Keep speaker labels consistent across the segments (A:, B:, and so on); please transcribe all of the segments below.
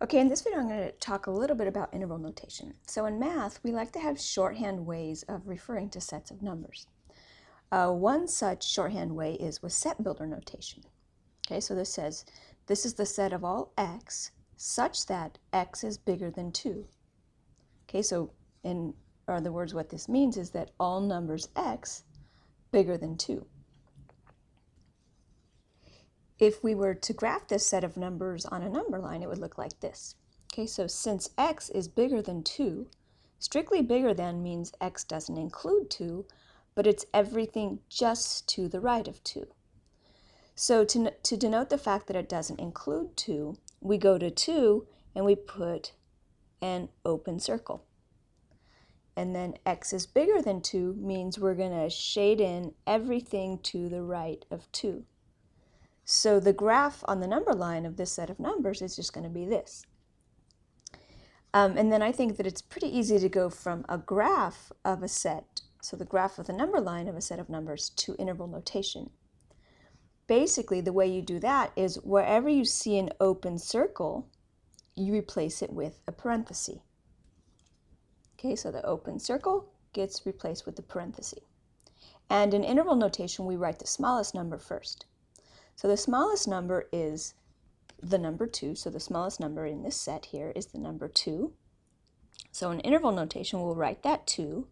A: Okay, in this video I'm going to talk a little bit about interval notation. So in math, we like to have shorthand ways of referring to sets of numbers. One such shorthand way is with set builder notation. Okay, so this says, this is the set of all x such that x is bigger than 2. Okay, so in other words, what this means is that all numbers x bigger than 2. If we were to graph this set of numbers on a number line, it would look like this. Okay, so since x is bigger than 2, strictly bigger than means x doesn't include 2, but it's everything just to the right of 2. So to denote the fact that it doesn't include 2, we go to 2 and we put an open circle. And then x is bigger than 2 means we're going to shade in everything to the right of 2. So the graph on the number line of this set of numbers is just going to be this. And then I think that it's pretty easy to go from a graph of a set, so the graph of the number line of a set of numbers, to interval notation. Basically, the way you do that is wherever you see an open circle, you replace it with a parenthesis. Okay, so the open circle gets replaced with the parenthesis. And in interval notation, we write the smallest number first. So the smallest number is the number 2. So the smallest number in this set here is the number 2. So in interval notation, we'll write that 2.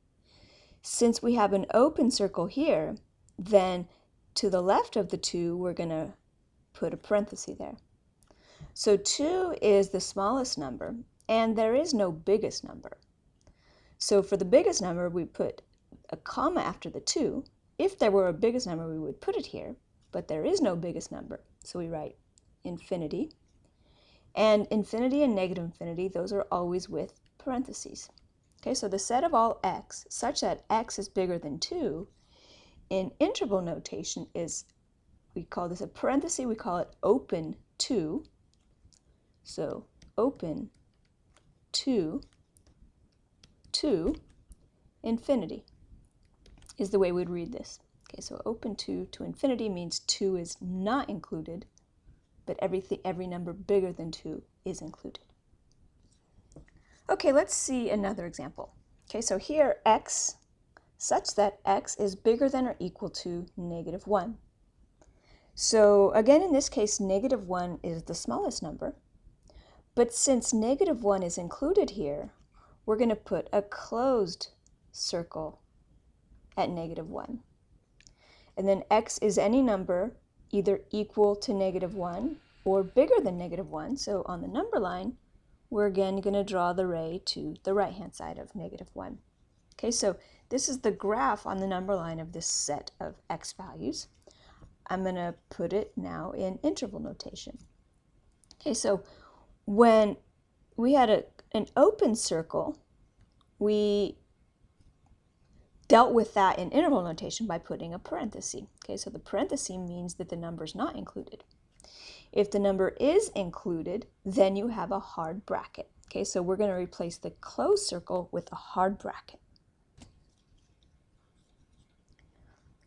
A: Since we have an open circle here, then to the left of the 2, we're going to put a parenthesis there. So 2 is the smallest number, and there is no biggest number. So for the biggest number, we put a comma after the 2. If there were a biggest number, we would put it here, but there is no biggest number, so we write infinity. And infinity and negative infinity, those are always with parentheses. Okay, so the set of all x such that x is bigger than 2 in interval notation is, we call this a parenthesis, we call it open 2. So open 2 to infinity is the way we'd read this. Okay, so open 2 to infinity means 2 is not included, but every number bigger than 2 is included. Okay, let's see another example. Okay, so here x such that x is bigger than or equal to negative 1. So again, in this case, negative 1 is the smallest number, but since negative 1 is included here, we're going to put a closed circle at negative 1. And then x is any number either equal to negative 1 or bigger than negative 1. So on the number line, we're again going to draw the ray to the right-hand side of negative 1. Okay, so this is the graph on the number line of this set of x values. I'm going to put it now in interval notation. Okay, so when we had an open circle, we dealt with that in interval notation by putting a parenthesis. Okay, so the parenthesis means that the number is not included. If the number is included, then you have a hard bracket. Okay, so we're going to replace the closed circle with a hard bracket.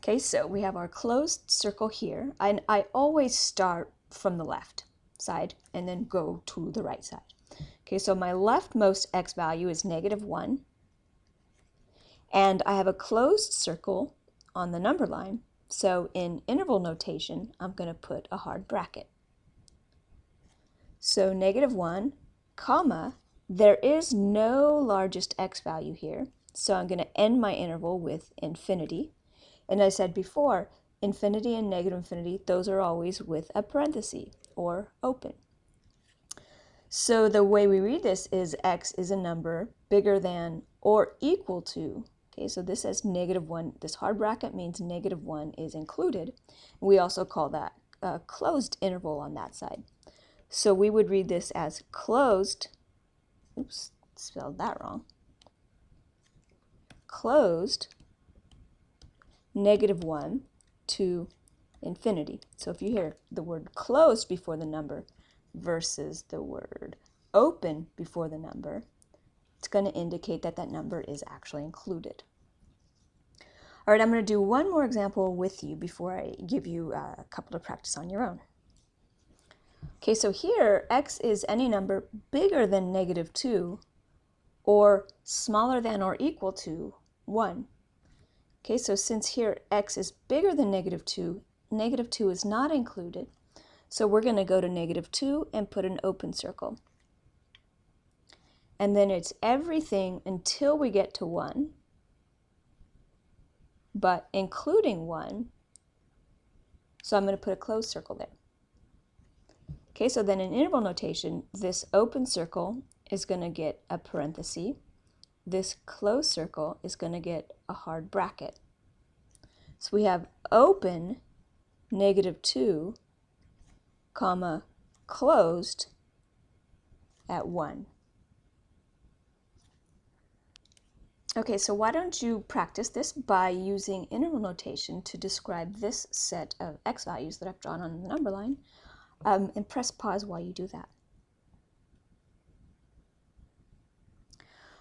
A: Okay, so we have our closed circle here, and I always start from the left side and then go to the right side. Okay, so my leftmost x value is negative 1, and I have a closed circle on the number line, so in interval notation, I'm going to put a hard bracket. So negative 1, comma, there is no largest x value here, so I'm going to end my interval with infinity. And I said before, infinity and negative infinity, those are always with a parenthesis or open. So the way we read this is x is a number bigger than or equal to, okay, so this says negative 1. This hard bracket means negative 1 is included. We also call that a closed interval on that side. So we would read this as closed, oops, spelled that wrong, closed negative 1 to infinity. So if you hear the word closed before the number versus the word open before the number, it's going to indicate that that number is actually included. All right, I'm going to do one more example with you before I give you a couple to practice on your own. Okay, so here x is any number bigger than -2 or smaller than or equal to 1. Okay, so since here x is bigger than -2, -2 is not included. So we're going to go to -2 and put an open circle. And then it's everything until we get to 1, but including 1. So I'm going to put a closed circle there. Okay, so then in interval notation, this open circle is going to get a parenthesis. This closed circle is going to get a hard bracket. So we have open -2, comma, closed at 1. Okay, so why don't you practice this by using interval notation to describe this set of x values that I've drawn on the number line, and press pause while you do that.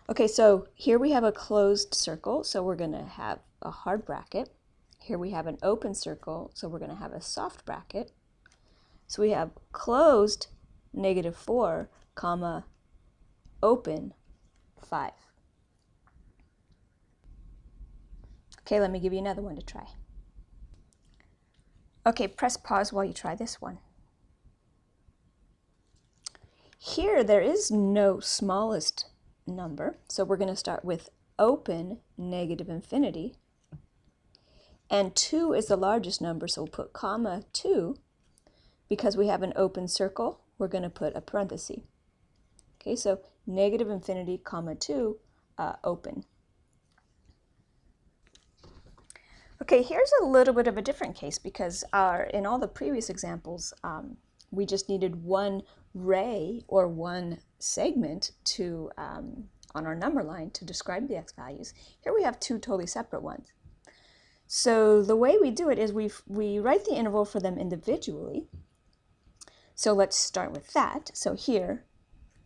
A: Okay, so here we have a closed circle, so we're going to have a hard bracket. Here we have an open circle, so we're going to have a soft bracket. So we have closed -4, comma, open 5. Okay, let me give you another one to try. Okay, press pause while you try this one. Here there is no smallest number, so we're going to start with open -infinity. And 2 is the largest number, so we'll put comma 2. Because we have an open circle, we're going to put a parenthesis. Okay, so -infinity, comma 2, open. Okay, here's a little bit of a different case because in all the previous examples, we just needed one ray or one segment to on our number line to describe the x values. Here we have two totally separate ones. So the way we do it is we write the interval for them individually. So let's start with that. So here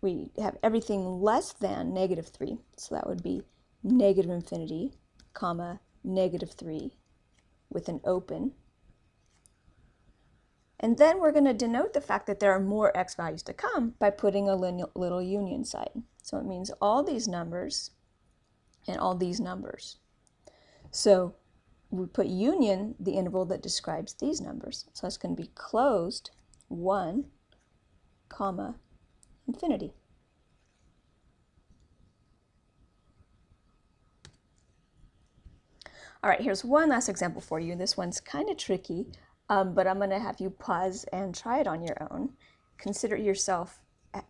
A: we have everything less than -3. So that would be -infinity, comma, -3 with an open. And then we're going to denote the fact that there are more x values to come by putting a little union sign. So it means all these numbers and all these numbers. So we put union the interval that describes these numbers. So it's going to be closed 1, comma, infinity. All right, here's one last example for you. This one's kind of tricky, but I'm going to have you pause and try it on your own. Consider yourself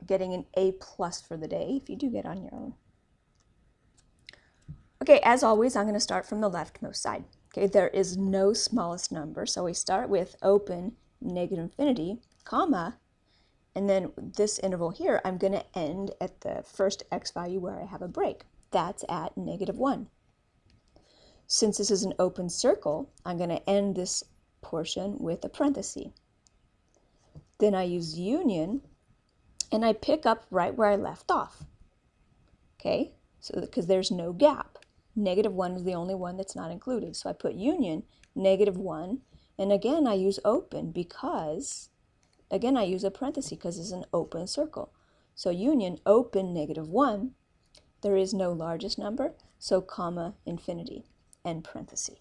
A: getting an A+ for the day if you do get on your own. Okay, as always, I'm going to start from the leftmost side. Okay, there is no smallest number, so we start with open -infinity, comma, and then this interval here, I'm going to end at the first x value where I have a break. That's at -1. Since this is an open circle, I'm going to end this portion with a parenthesis. Then I use union, and I pick up right where I left off. Okay, so because there's no gap. -1 is the only one that's not included. So I put union, -1, and again I use open because, again I use a parenthesis because it's an open circle. So union, open -1, there is no largest number, so comma, infinity, end parenthesis.